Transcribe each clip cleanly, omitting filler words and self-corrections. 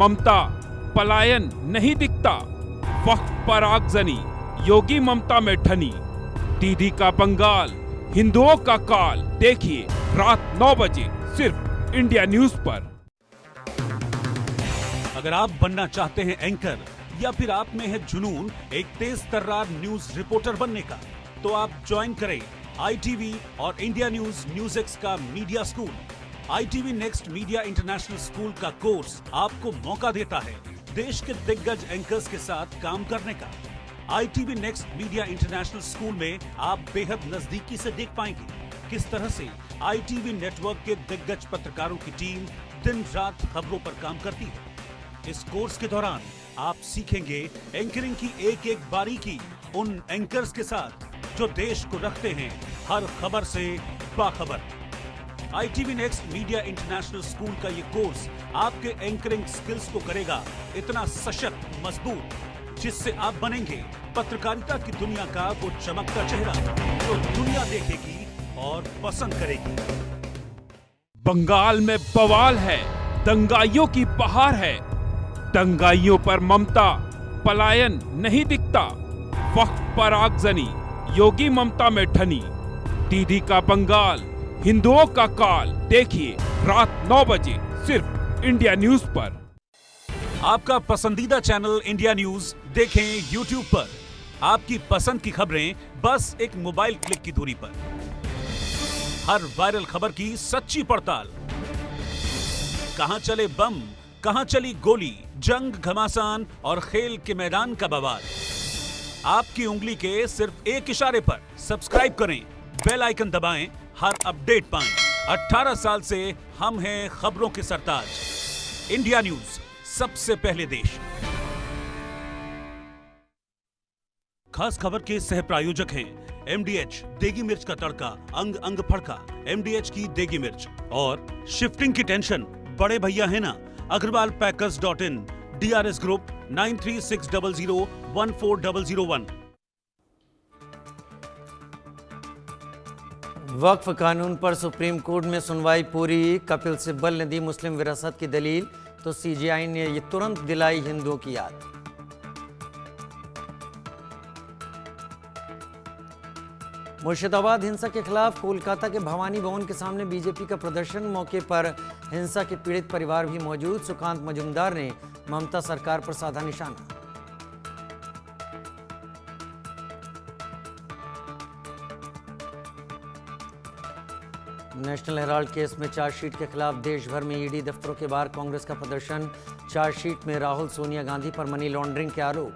ममता पलायन नहीं दिखता, वक्त पर आगजनी योगी ममता में ठनी, दीदी का बंगाल हिंदुओं का काल। देखिए रात 9 बजे सिर्फ इंडिया न्यूज पर। अगर आप बनना चाहते हैं एंकर या फिर आप में है जुनून एक तेज तर्रार न्यूज रिपोर्टर बनने का, तो आप ज्वाइन करें ITV और इंडिया न्यूज एक्स का media school. ITV next media international school का कोर्स आपको मौका देता है देश के दिग्गज एंकर्स के साथ काम करने का। ITV next media international school में आप बेहद नजदीकी से देख पाएंगे किस तरह से ITV नेटवर्क के दिग्गज पत्रकारों की टीम दिन रात खबरों पर काम करती है। इस कोर्स के दौरान आप सीखेंगे एंकरिंग की एक एक बारीकी उन एंकर्स के साथ जो देश को रखते हैं हर खबर से बाखबर। ITV next media international school का ये कोर्स आपके एंकरिंग स्किल्स को करेगा इतना सशक्त मजबूत, जिससे आप बनेंगे पत्रकारिता की दुनिया का वो चमकता चेहरा जो दुनिया देखेगी और पसंद करेगी। बंगाल में बवाल है, दंगाइयों की बहार है, दंगाइयों पर ममता पलायन नहीं दिखता, वक्त पर आगजनी योगी ममता में ठनी, दीदी का बंगाल हिंदुओं का काल। देखिए रात 9 बजे सिर्फ इंडिया न्यूज पर। आपका पसंदीदा चैनल इंडिया न्यूज देखें YouTube पर। आपकी पसंद की खबरें बस एक मोबाइल क्लिक की दूरी पर। हर वायरल खबर की सच्ची पड़ताल। कहां चले बम, कहां चली गोली, जंग घमासान और खेल के मैदान का बवाल। आपकी उंगली के सिर्फ एक इशारे पर सब्सक्राइब करें, बेल आइकन दबाएं, हर अपडेट पाएं। 18 साल से हम हैं खबरों के सरताज। इंडिया न्यूज, सबसे पहले देश। खास खबर के सह प्रायोजक हैं MDH देगी मिर्च का तड़का, अंग अंग फड़का, MDH की देगी मिर्च। और शिफ्टिंग की टेंशन बड़े भैया है ना, agrawalpackers.in, DRS ग्रुप 9360014001। वक्फ कानून पर सुप्रीम कोर्ट में सुनवाई पूरी। कपिल सिब्बल ने दी मुस्लिम विरासत की दलील, तो CGI ने ये तुरंत दिलाई हिंदुओं की याद। मुर्शिदाबाद हिंसा के खिलाफ कोलकाता के भवानी भवन के सामने बीजेपी का प्रदर्शन। मौके पर हिंसा के पीड़ित परिवार भी मौजूद। सुकांत मजुमदार ने ममता सरकार पर साधा निशाना। नेशनल हेराल्ड केस में चार्जशीट के खिलाफ देश भर में ईडी दफ्तरों के बाहर कांग्रेस का प्रदर्शन। चार्जशीट में राहुल सोनिया गांधी पर मनी लॉन्ड्रिंग के आरोप।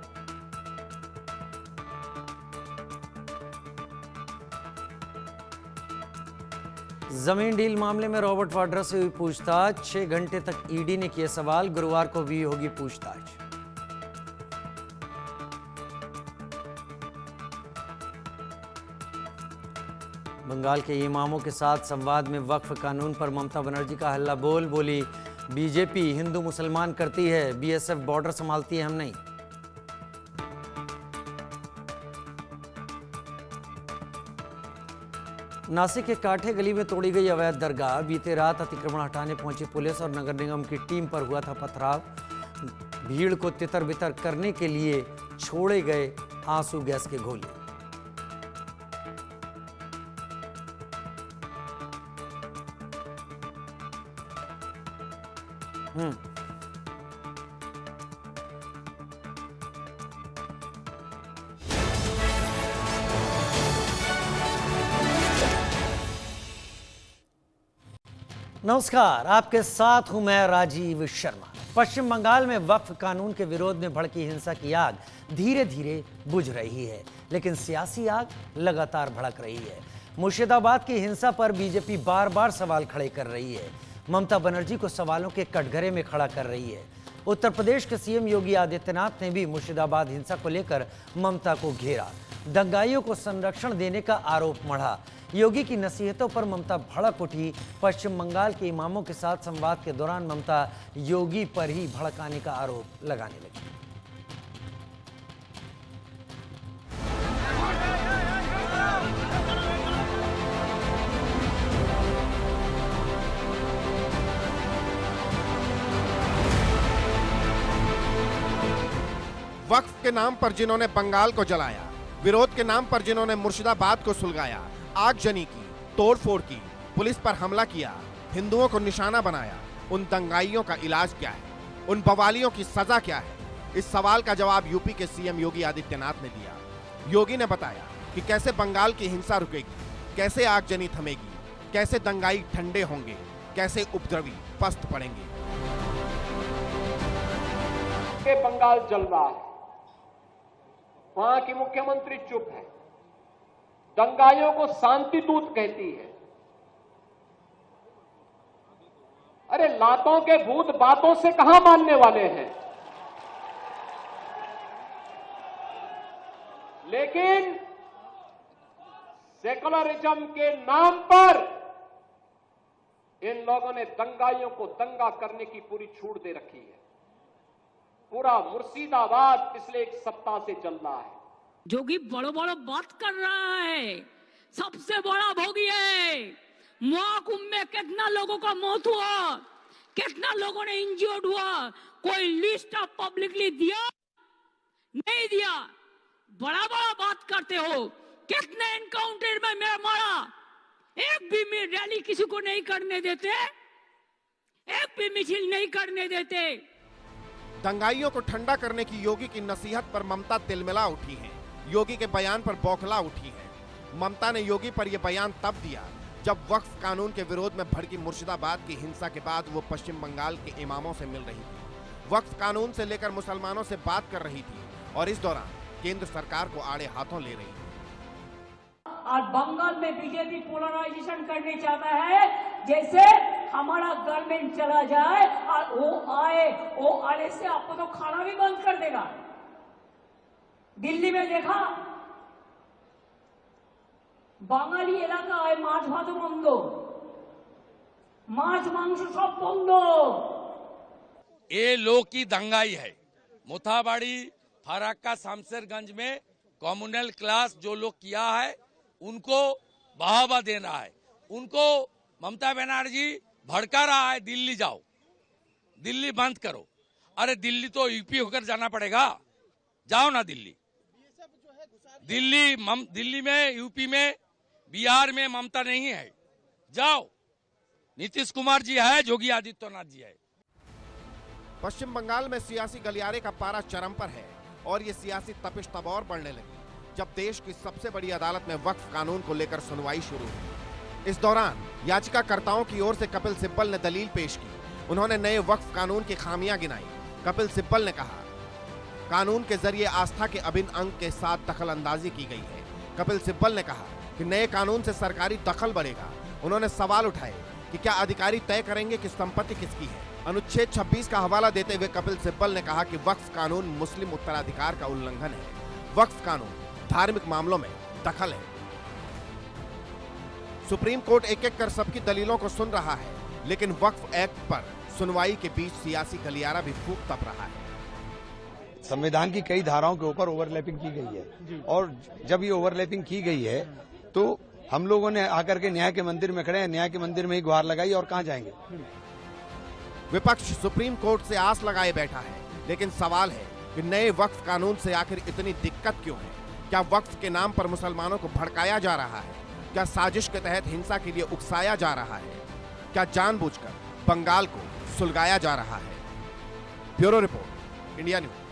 जमीन डील मामले में रॉबर्ट वाड्रा से हुई पूछताछ। 6 घंटे तक ईडी ने किए सवाल। गुरुवार को भी होगी पूछताछ। बंगाल के इमामों के साथ संवाद में वक्फ कानून पर ममता बनर्जी का हल्ला बोल। बोली बीजेपी हिंदू मुसलमान करती है, BSF बॉर्डर संभालती है, हम नहीं। नासिक के काठे गली में तोड़ी गई अवैध दरगाह। बीते रात अतिक्रमण हटाने पहुंची पुलिस और नगर निगम की टीम पर हुआ था पथराव। भीड़ को तितर बितर करने के लिए छोड़े गए आंसू गैस के गोले। नमस्कार, आपके साथ हूं मैं राजीव शर्मा। पश्चिम बंगाल में वक्फ कानून के विरोध में भड़की हिंसा की आग धीरे धीरे बुझ रही है, लेकिन सियासी आग लगातार भड़क रही है। मुर्शिदाबाद की हिंसा पर बीजेपी बार बार सवाल खड़े कर रही है। ममता बनर्जी को सवालों के कटघरे में खड़ा कर रही है। उत्तर प्रदेश के CM योगी आदित्यनाथ ने भी मुर्शिदाबाद हिंसा को लेकर ममता को घेरा। दंगाइयों को संरक्षण देने का आरोप मढ़ा। योगी की नसीहतों पर ममता भड़क उठी। पश्चिम बंगाल के इमामों के साथ संवाद के दौरान ममता योगी पर ही भड़काने का आरोप लगाने लगी। वक्फ के नाम पर जिन्होंने बंगाल को जलाया, विरोध के नाम पर जिन्होंने मुर्शिदाबाद को सुलगाया, आगजनी की, तोड़फोड़ की, पुलिस पर हमला किया, हिंदुओं को निशाना बनाया, उन दंगाइयों का इलाज क्या है? उन बवालियों की सजा क्या है? इस सवाल का जवाब यूपी के सीएम योगी आदित्यनाथ ने दिया। योगी ने बताया कि कैसे बंगाल की हिंसा रुकेगी, कैसे आगजनी थमेगी, कैसे दंगाई ठंडे होंगे, कैसे उपद्रवी पस्त पड़ेंगे। के बंगाल जल रहा है, वहां की मुख्यमंत्री चुप है, दंगाइयों को शांति दूत कहती है। अरे लातों के भूत बातों से कहां मानने वाले हैं? लेकिन सेकुलरिज्म के नाम पर इन लोगों ने दंगाइयों को दंगा करने की पूरी छूट दे रखी है। पूरा मुर्शिदाबाद पिछले एक सप्ताह से चल रहा है। जोगी बड़ो बड़ो बात कर रहा है, सबसे बड़ा भोगी है। महाकुंभ में कितना लोगों का मौत हुआ, कितना लोगों ने इंजर्ड हुआ, कोई लिस्ट ऑफ पब्लिकली दिया? नहीं दिया। बड़ा बड़ा बात करते हो, कितने एनकाउंटर में मैं मारा, एक भी रैली किसी को नहीं करने देते, एक भी मिছিল नहीं करने देते। दंगाइयों को ठंडा करने की योगी की नसीहत पर ममता तिलमिला उठी है, योगी के बयान पर बौखला उठी है। ममता ने योगी पर यह बयान तब दिया जब वक्फ कानून के विरोध में भड़की मुर्शिदाबाद की हिंसा के बाद वो पश्चिम बंगाल के इमामों से मिल रही थी, वक्फ कानून से लेकर मुसलमानों से बात कर रही थी और इस दौरान केंद्र सरकार को आड़े हाथों ले रही थी। और बंगाल में बीजेपी पोलराइजेशन करने चाहता है, जैसे हमारा गवर्नमेंट चला जाए और वो आने से आपको तो खाना भी बंद कर देगा। दिल्ली में देखा, বাঙালি এলাকায় মাছ ভাতও বন্ধ, মাছ মাংস সব বন্ধ। ये लोग की दंगाई है। मुथाबाड़ी फराक्का शामशेरगंज में कम्युनल क्लास जो लोग किया है उनको बढ़ावा देना है। उनको ममता बनर्जी भड़का रहा है, दिल्ली जाओ, दिल्ली बंद करो। अरे दिल्ली तो यूपी होकर जाना पड़ेगा, जाओ ना दिल्ली। दिल्ली में, यूपी में, बिहार में ममता नहीं है, जाओ। नीतीश कुमार जी है, योगी आदित्यनाथ जी है। पश्चिम बंगाल में सियासी गलियारे का पारा चरम पर है और ये सियासी तपिश तब और बढ़ने लगी जब देश की सबसे बड़ी अदालत में वक्फ कानून को लेकर सुनवाई शुरू हुई। इस दौरान याचिकाकर्ताओं की ओर से कपिल सिब्बल ने दलील पेश की। उन्होंने नए वक्फ कानून की खामियां गिनाई। कपिल सिब्बल ने कहा, कानून के जरिए आस्था के अभिन्न अंग के साथ दखल अंदाजी की गई है। कपिल सिब्बल ने कहा कि नए कानून से सरकारी दखल बढ़ेगा। उन्होंने सवाल उठाए कि क्या अधिकारी तय करेंगे कि संपत्ति किसकी है। अनुच्छेद 26 का हवाला देते हुए कपिल सिब्बल ने कहा कि वक्फ कानून मुस्लिम उत्तराधिकार का उल्लंघन है। वक्फ कानून धार्मिक मामलों में दखल है। सुप्रीम कोर्ट एक एक कर सबकी दलीलों को सुन रहा है, लेकिन वक्फ एक्ट पर सुनवाई के बीच सियासी गलियारा भी फूक तप रहा है। संविधान की कई धाराओं के ऊपर ओवरलैपिंग की गई है और जब ये ओवरलैपिंग की गई है तो हम लोगों ने आकर के न्याय के मंदिर में खड़े हैं, न्याय के मंदिर में ही गुहार लगाई और कहां जाएंगे। विपक्ष सुप्रीम कोर्ट से आस लगाए बैठा है, लेकिन सवाल है कि नए वक्फ कानून से आखिर इतनी दिक्कत क्यों है? क्या वक्फ के नाम पर मुसलमानों को भड़काया जा रहा है? क्या साजिश के तहत हिंसा के लिए उकसाया जा रहा है? क्या जानबूझकर बंगाल को सुलगाया जा रहा है? Bureau report, India news.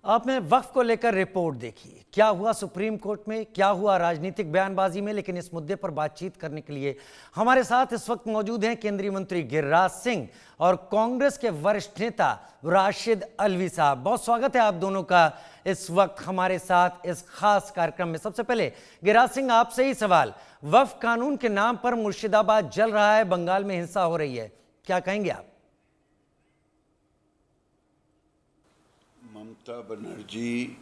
आपने वक्फ को लेकर रिपोर्ट देखी, क्या हुआ सुप्रीम कोर्ट में, क्या हुआ राजनीतिक बयानबाजी में, लेकिन इस मुद्दे पर बातचीत करने के लिए हमारे साथ इस वक्त मौजूद हैं केंद्रीय मंत्री गिरिराज सिंह और कांग्रेस के वरिष्ठ नेता राशिद अलवी साहब। बहुत स्वागत है आप दोनों का इस वक्त हमारे साथ इस खास कार्यक्रम में। सबसे पहले गिरिराज सिंह, आपसे ही सवाल, वक्फ कानून के नाम पर मुर्शिदाबाद जल रहा है, बंगाल में हिंसा हो रही है, क्या कहेंगे आप? ममता बनर्जी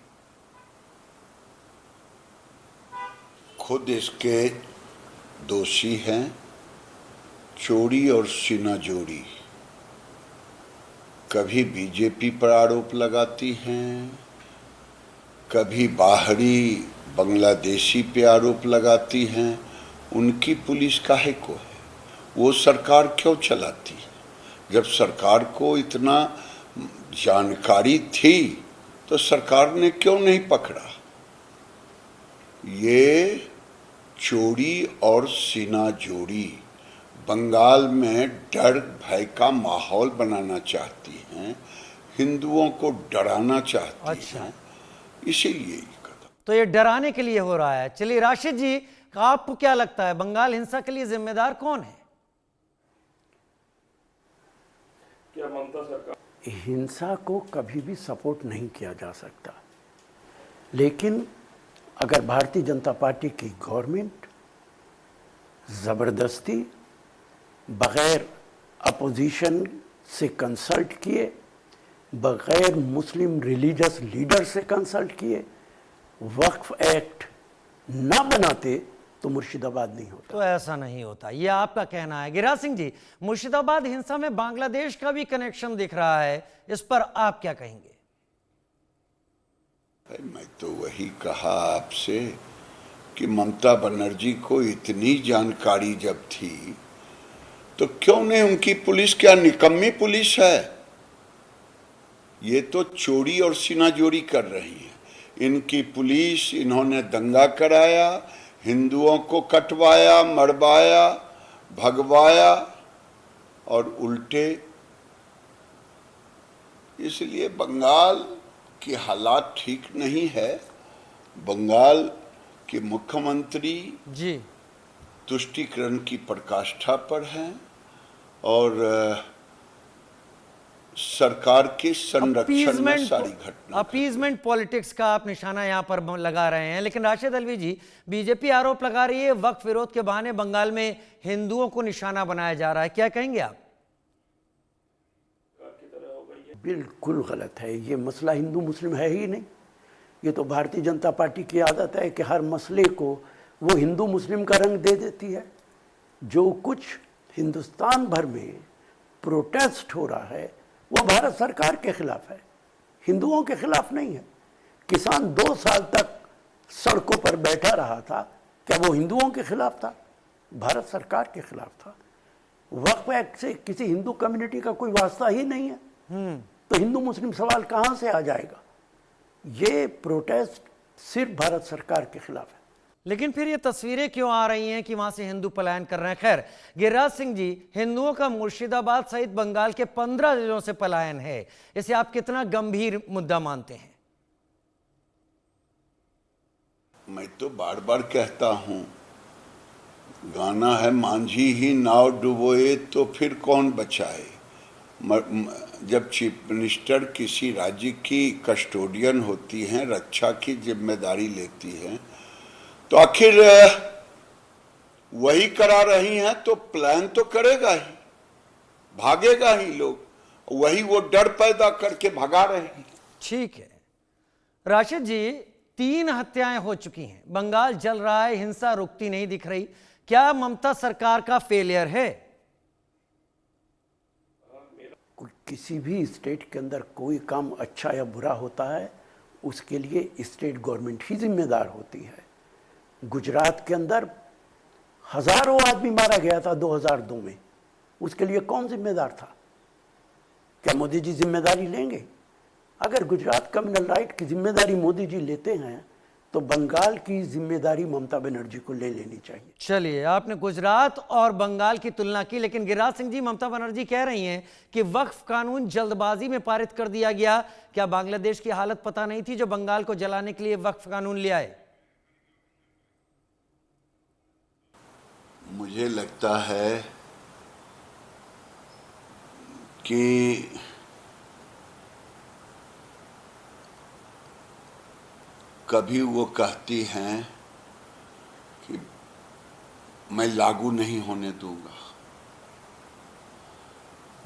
खुद इसके दोषी हैं। चोरी और सीना जोड़ी, कभी बीजेपी पर आरोप लगाती हैं, कभी बाहरी बांग्लादेशी पे आरोप लगाती हैं। उनकी पुलिस काहे को है? वो सरकार क्यों चलाती है? जब सरकार को इतना जानकारी थी तो सरकार ने क्यों नहीं पकड़ा? ये चोरी और सीना जोड़ी बंगाल में डर भय का माहौल बनाना चाहती हैं, हिंदुओं को डराना चाहती हैं, इसीलिए ये कदम। तो ये डराने के लिए हो रहा है। चलिए राशिद जी, आपको क्या लगता है बंगाल हिंसा के लिए जिम्मेदार कौन है? क्या ममता सरकार? हिंसा को कभी भी सपोर्ट नहीं किया जा सकता, लेकिन अगर भारतीय जनता पार्टी की गवर्नमेंट ज़बरदस्ती बग़ैर अपोजिशन से कंसल्ट किए, बग़ैर मुस्लिम रिलीजियस लीडर से कंसल्ट किए वक्फ एक्ट ना बनाते तो मुर्शिदाबाद नहीं होता। तो ऐसा नहीं होता, ये आपका कहना है। गिरिराज सिंह जी, मुर्शिदाबाद हिंसा में बांग्लादेश का भी कनेक्शन दिख रहा है, इस पर आप क्या कहेंगे? मैं तो वही कहा आपसे कि ममता बनर्जी को इतनी जानकारी जब थी तो क्यों नहीं, उनकी पुलिस क्या निकम्मी पुलिस है? ये तो चोरी और सीनाजोरी कर रही है। इनकी पुलिस, इन्होंने दंगा कराया, हिंदुओं को कटवाया, मरवाया, भगवाया और उल्टे। इसलिए बंगाल की हालात ठीक नहीं है। बंगाल के मुख्यमंत्री जी तुष्टीकरण की प्रकाष्ठा पर हैं और सरकार के संरक्षण में सारी घटना। अपीजमेंट पॉलिटिक्स का आप निशाना यहां पर लगा रहे हैं, लेकिन राशिद अलवी जी, बीजेपी आरोप लगा रही है वक्फ विरोध के बहाने बंगाल में हिंदुओं को निशाना बनाया जा रहा है, क्या कहेंगे आप? बिल्कुल गलत है। ये मसला हिंदू मुस्लिम है ही नहीं। ये तो भारतीय जनता पार्टी की आदत है कि हर मसले को वो हिंदू मुस्लिम का रंग दे देती है। जो कुछ हिंदुस्तान भर में प्रोटेस्ट हो रहा है वो भारत सरकार के खिलाफ है, हिंदुओं के खिलाफ नहीं है। किसान 2 साल तक सड़कों पर बैठा रहा था, क्या वो हिंदुओं के खिलाफ था? भारत सरकार के खिलाफ था। वक्फ एक्ट से किसी हिंदू कम्युनिटी का कोई वास्ता ही नहीं है, तो हिंदू मुस्लिम सवाल कहां से आ जाएगा? ये प्रोटेस्ट सिर्फ भारत सरकार के खिलाफ है। लेकिन फिर ये तस्वीरें क्यों आ रही हैं कि वहां से हिंदू पलायन कर रहे हैं? खैर गिरिराज सिंह जी, हिंदुओं का मुर्शिदाबाद सहित बंगाल के 15 जिलों से पलायन है, इसे आप कितना गंभीर मुद्दा मानते हैं? मैं तो बार बार कहता हूं, गाना है मांझी ही नाव डुबोए तो फिर कौन बचाए। जब चीफ मिनिस्टर किसी राज्य की कस्टोडियन होती हैं, रक्षा की जिम्मेदारी लेती हैं, तो आखिर वही करा रही हैं तो प्लान तो करेगा ही, भागेगा ही लोग, वही वो डर पैदा करके भगा रहे हैं। ठीक है राशिद जी, 3 हत्याएं हो चुकी हैं, बंगाल जल रहा है, हिंसा रुकती नहीं दिख रही, क्या ममता सरकार का फेलियर है? किसी भी स्टेट के अंदर कोई काम अच्छा या बुरा होता है उसके लिए स्टेट गवर्नमेंट ही जिम्मेदार होती है। गुजरात के अंदर हजारों आदमी मारा गया था 2002 में, उसके लिए कौन जिम्मेदार था? क्या मोदी जी जिम्मेदारी लेंगे? अगर गुजरात कम्युनल राइट की जिम्मेदारी मोदी जी लेते हैं तो बंगाल की जिम्मेदारी ममता बनर्जी को ले लेनी चाहिए। चलिए, आपने गुजरात और बंगाल की तुलना की, लेकिन गिरिराज सिंह जी, ममता बनर्जी कह रही हैं कि वक्फ कानून जल्दबाजी में पारित कर दिया गया। क्या बांग्लादेश की हालत पता नहीं थी जो बंगाल को जलाने के लिए वक्फ कानून ले आए? मुझे लगता है कि कभी वो कहती हैं कि मैं लागू नहीं होने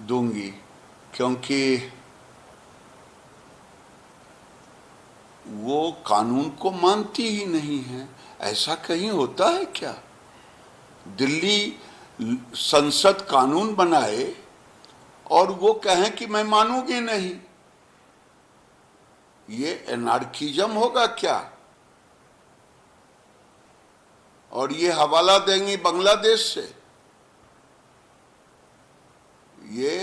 दूंगी, क्योंकि वो कानून को मानती ही नहीं है। ऐसा कहीं होता है क्या? दिल्ली संसद कानून बनाए और वो कहें कि मैं मानूंगी नहीं, ये एनार्किज्म होगा क्या? और ये हवाला देंगी बांग्लादेश से। ये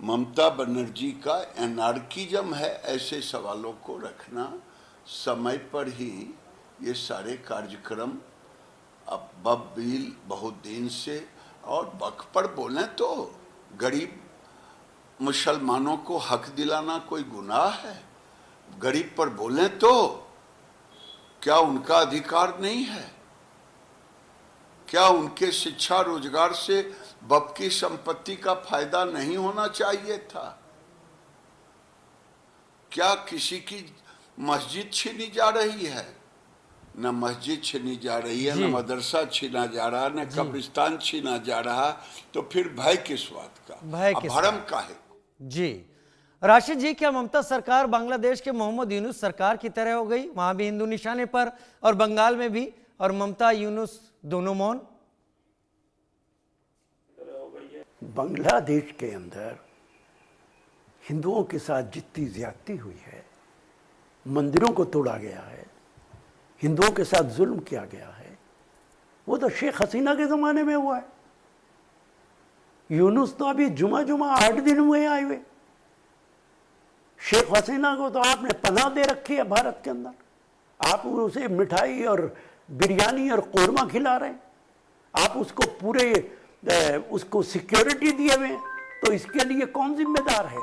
ममता बनर्जी का एनार्किज्म है ऐसे सवालों को रखना। समय पर ही ये सारे कार्यक्रम अब बिल बहुत दिन से, और वक्त पर बोले तो गरीब मुसलमानों को हक दिलाना कोई गुनाह है? गरीब पर बोले तो क्या उनका अधिकार नहीं है? क्या उनके शिक्षा रोजगार से बाप की संपत्ति का फायदा नहीं होना चाहिए था? क्या किसी की मस्जिद छीनी जा रही है? न मस्जिद छीनी जा रही है, न मदरसा छीना जा रहा, न कब्रिस्तान छीना जा रहा, तो फिर भय किस बात का, भरम का है? जी राशिद जी, क्या ममता सरकार बांग्लादेश के मोहम्मद यूनुस सरकार की तरह हो गई? वहां भी हिंदू निशाने पर और बंगाल में भी, और ममता यूनुस दोनों मौन। बांग्लादेश के अंदर हिंदुओं के साथ जितनी ज्यादती हुई है, मंदिरों को तोड़ा गया है, हिंदुओं के साथ जुल्म किया गया है, वो तो शेख हसीना के ज़माने में हुआ है। यूनुस तो अभी जुमा 8 दिन हुए आए हुए। शेख हसीना को तो आपने पनाह दे रखी है भारत के अंदर। आप उसे मिठाई और बिरयानी और कोरमा खिला रहे हैं, आप उसको पूरे उसको सिक्योरिटी दिए हुए हैं, तो इसके लिए कौन जिम्मेदार है?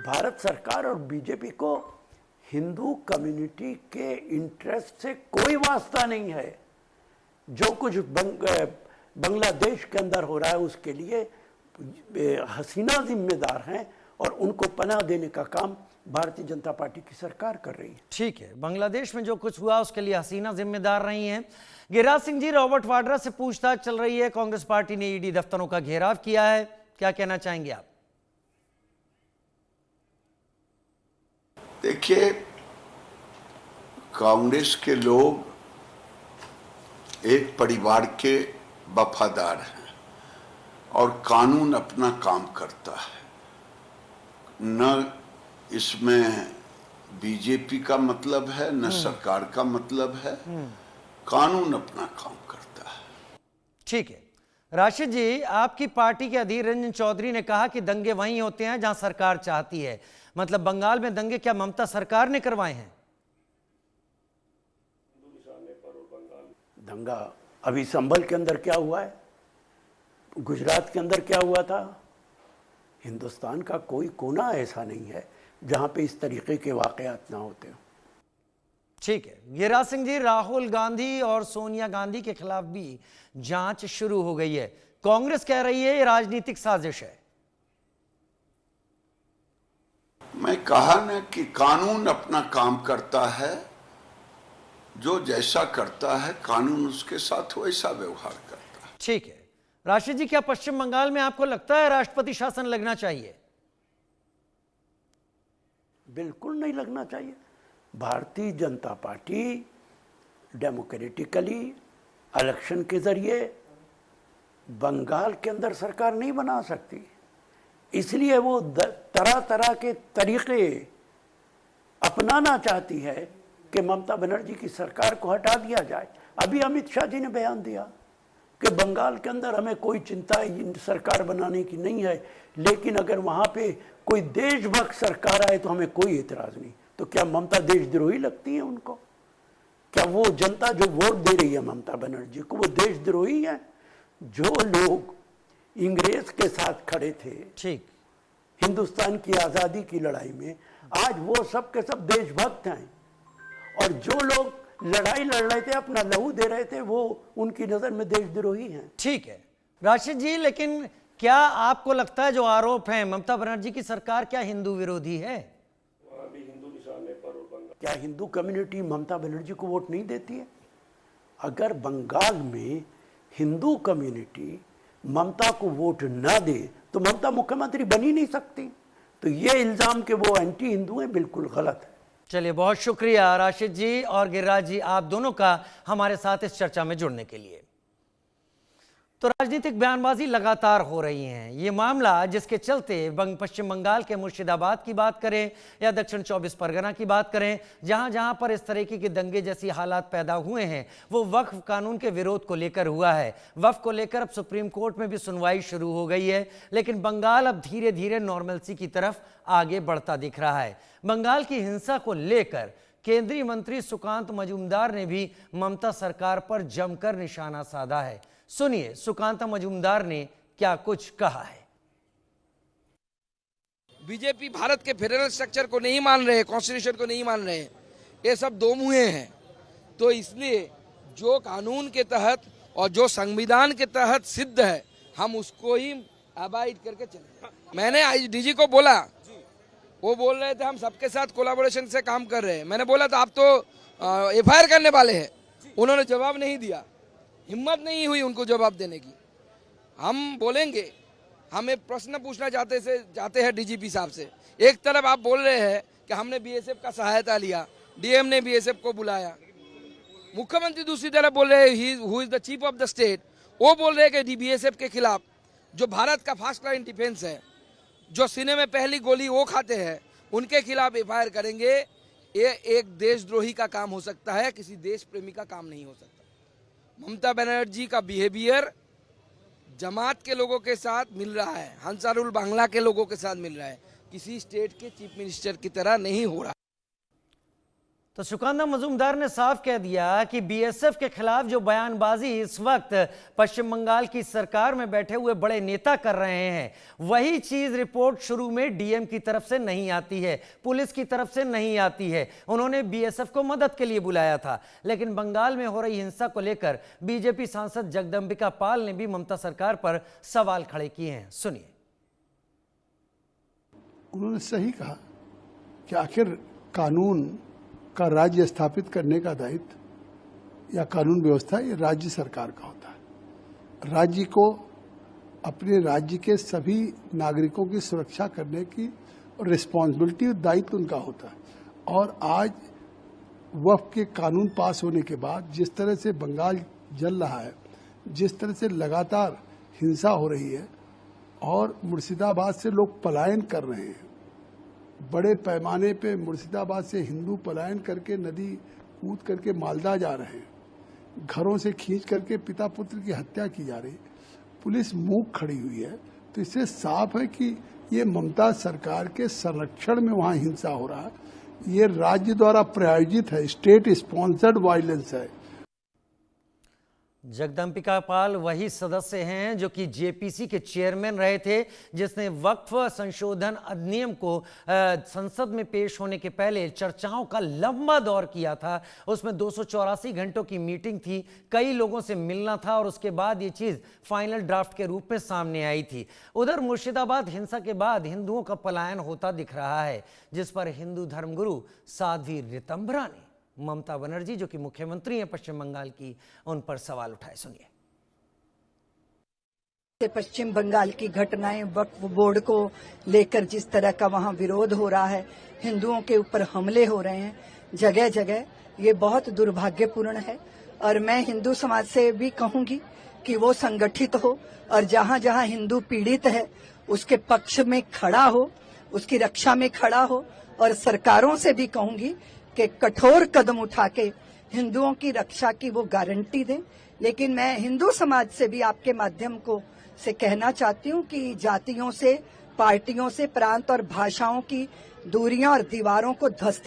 भारत सरकार और बीजेपी को हिंदू कम्युनिटी के इंटरेस्ट से कोई वास्ता नहीं है। जो कुछ बांग्लादेश के अंदर हो रहा है उसके लिए हसीना जिम्मेदार हैं, और उनको पनाह देने का काम भारतीय जनता पार्टी की सरकार कर रही है। ठीक है, बांग्लादेश में जो कुछ हुआ उसके लिए हसीना जिम्मेदार रही हैं। गिरिराज सिंह जी, रॉबर्ट वाड्रा से पूछताछ चल रही है, कांग्रेस पार्टी ने ईडी दफ्तरों का घेराव किया है, क्या कहना चाहेंगे आप? देखिए, कांग्रेस के लोग एक परिवार के वफादार हैं और कानून अपना काम करता है। न इसमें बीजेपी का मतलब है, न सरकार का मतलब है, कानून अपना काम करता है। ठीक है राशिद जी, आपकी पार्टी के अधीर रंजन चौधरी ने कहा कि दंगे वहीं होते हैं जहां सरकार चाहती है। मतलब बंगाल में दंगे क्या ममता सरकार ने करवाए हैं? दंगा अभी संभल के अंदर क्या हुआ है, गुजरात के अंदर क्या हुआ था, हिंदुस्तान का कोई कोना ऐसा नहीं है जहां पे इस तरीके के वाकयात ना होते हो। ठीक है गिरिराज सिंह जी, राहुल गांधी और सोनिया गांधी के खिलाफ भी जांच शुरू हो गई है। कांग्रेस कह रही है ये राजनीतिक साजिश है। मैं कहा ना कि कानून अपना काम करता है, जो जैसा करता है कानून उसके साथ वैसा व्यवहार करता है। ठीक है राशिद जी, क्या पश्चिम बंगाल में आपको लगता है राष्ट्रपति शासन लगना चाहिए? बिल्कुल नहीं लगना चाहिए। Bharatiya Janata party democratically election के जरिए बंगाल के अंदर सरकार नहीं बना सकती, इसलिए वो तरह तरह के तरीके अपनाना चाहती है कि ममता बनर्जी की सरकार को हटा दिया जाए। अभी अमित शाह जी ने बयान दिया कि बंगाल के अंदर हमें कोई चिंता सरकार बनाने की नहीं है, लेकिन अगर वहाँ पे कोई देशभक्त सरकार आए तो हमें कोई एतराज़ नहीं। तो क्या ममता देशद्रोही लगती है उनको? क्या वो जनता जो वोट दे रही है ममता बनर्जी को, वो देशद्रोही है? जो लोग इंग्रेज के साथ खड़े थे ठीक हिंदुस्तान की आज़ादी की लड़ाई में, आज वो सब के सब देशभक्त हैं, और जो लोग लड़ाई लड़ रहे थे, अपना लहू दे रहे थे, वो उनकी नज़र में देशद्रोही हैं। ठीक है राशिद जी, लेकिन क्या आपको लगता है जो आरोप हैं ममता बनर्जी की सरकार क्या हिंदू विरोधी है? क्या हिंदू कम्युनिटी ममता बनर्जी को वोट नहीं देती है? अगर बंगाल में हिंदू कम्युनिटी ममता को वोट ना दे तो ममता मुख्यमंत्री बन ही नहीं सकती। तो ये इल्ज़ाम कि वो एंटी हिंदू हैं बिल्कुल गलत है। चलिए, बहुत शुक्रिया राशिद जी और गिरिराज जी, आप दोनों का हमारे साथ इस चर्चा में जुड़ने के लिए। तो राजनीतिक बयानबाजी लगातार हो रही है। ये मामला जिसके चलते पश्चिम बंगाल के मुर्शिदाबाद की बात करें या दक्षिण 24 परगना की बात करें, जहां जहां पर इस तरीके के दंगे जैसी हालात पैदा हुए हैं, वो वक्फ कानून के विरोध को लेकर हुआ है। वक्फ को लेकर अब सुप्रीम कोर्ट में भी सुनवाई शुरू हो गई है, लेकिन बंगाल अब धीरे धीरे नॉर्मलसी की तरफ आगे बढ़ता दिख रहा है। बंगाल की हिंसा को लेकर केंद्रीय मंत्री सुकांत मजूमदार ने भी ममता सरकार पर जमकर निशाना साधा है। सुनिए सुकांत मजूमदार ने क्या कुछ कहा है। बीजेपी भारत के फेडरल स्ट्रक्चर को नहीं मान रहे, कॉन्स्टिट्यूशन को नहीं मान रहे, ये सब दो मुँहे हैं। तो इसलिए जो कानून के तहत और जो संविधान के तहत सिद्ध है, हम उसको ही अबाइड करके चले। मैंने आईडीजी को बोला, वो बोल रहे थे हम सबके साथ कोलैबोरेशन से काम कर रहे हैं। मैंने बोला तो आप तो एफआईआर करने वाले हैं। उन्होंने जवाब नहीं दिया, हिम्मत नहीं हुई उनको जवाब देने की। हम बोलेंगे, हम एक प्रश्न पूछना चाहते हैं डीजीपी साहब से। एक तरफ आप बोल रहे हैं कि हमने बीएसएफ का सहायता लिया, डीएम ने बीएसएफ को बुलाया। मुख्यमंत्री दूसरी तरफ बोल रहे हैं who is the chief of the state, वो बोल रहे हैं कि बीएसएफ के खिलाफ जो भारत का फर्स्ट लाइन डिफेंस है, जो सीने में पहली गोली वो खाते हैं, उनके खिलाफ एफआईआर करेंगे। ये एक देशद्रोही का काम हो सकता है, किसी देश प्रेमी का काम नहीं हो सकता। ममता बनर्जी का बिहेवियर जमात के लोगों के साथ मिल रहा है, हंसारुल बांग्ला के लोगों के साथ मिल रहा है, किसी स्टेट के चीफ मिनिस्टर की तरह नहीं हो रहा। तो सुकांत मजूमदार ने साफ कह दिया कि बीएसएफ के खिलाफ जो बयानबाजी इस वक्त पश्चिम बंगाल की सरकार में बैठे हुए बड़े नेता कर रहे हैं, वही चीज रिपोर्ट शुरू में डीएम की तरफ से नहीं आती है, पुलिस की तरफ से नहीं आती है। उन्होंने बीएसएफ को मदद के लिए बुलाया था, लेकिन बंगाल में हो रही हिंसा को लेकर बीजेपी सांसद जगदंबिका पाल ने भी ममता सरकार पर सवाल खड़े किए हैं। सुनिए। उन्होंने सही कहा कि आखिर कानून का राज्य स्थापित करने का दायित्व या कानून व्यवस्था ये राज्य सरकार का होता है। राज्य को अपने राज्य के सभी नागरिकों की सुरक्षा करने की रिस्पॉन्सिबिलिटी और दायित्व उनका होता है। और आज वक्फ के कानून पास होने के बाद जिस तरह से बंगाल जल रहा है, जिस तरह से लगातार हिंसा हो रही है और मुर्शिदाबाद से लोग पलायन कर रहे हैं, बड़े पैमाने पे मुर्शिदाबाद से हिंदू पलायन करके नदी कूद करके मालदा जा रहे हैं, घरों से खींच करके पिता पुत्र की हत्या की जा रही है, पुलिस मूक खड़ी हुई है। तो इससे साफ है कि ये ममता सरकार के संरक्षण में वहाँ हिंसा हो रहा है। ये राज्य द्वारा प्रायोजित है, स्टेट स्पॉन्सर्ड वायलेंस है। जगदंबिका पाल वही सदस्य हैं जो कि जेपीसी के चेयरमैन रहे थे, जिसने वक्फ संशोधन अधिनियम को संसद में पेश होने के पहले चर्चाओं का लंबा दौर किया था। उसमें 284 घंटों की मीटिंग थी, कई लोगों से मिलना था और उसके बाद ये चीज़ फाइनल ड्राफ्ट के रूप में सामने आई थी। उधर मुर्शिदाबाद हिंसा के बाद हिंदुओं का पलायन होता दिख रहा है, जिस पर हिंदू धर्मगुरु साध्वी रितंभरा ने ममता बनर्जी, जो कि मुख्यमंत्री हैं पश्चिम बंगाल की, उन पर सवाल उठाए। सुनिए। पश्चिम बंगाल की घटनाएं, वक्फ बोर्ड को लेकर जिस तरह का वहां विरोध हो रहा है, हिंदुओं के ऊपर हमले हो रहे हैं जगह जगह, ये बहुत दुर्भाग्यपूर्ण है। और मैं हिंदू समाज से भी कहूंगी कि वो संगठित हो और जहां जहां हिंदू पीड़ित है उसके पक्ष में खड़ा हो, उसकी रक्षा में खड़ा हो। और सरकारों से भी कहूंगी कि कठोर कदम उठा के हिंदुओं की रक्षा की वो गारंटी दें। लेकिन मैं हिंदू समाज से भी आपके माध्यम से कहना चाहती हूँ कि जातियों से, पार्टियों से, प्रांत और भाषाओं की दूरियां और दीवारों को ध्वस्त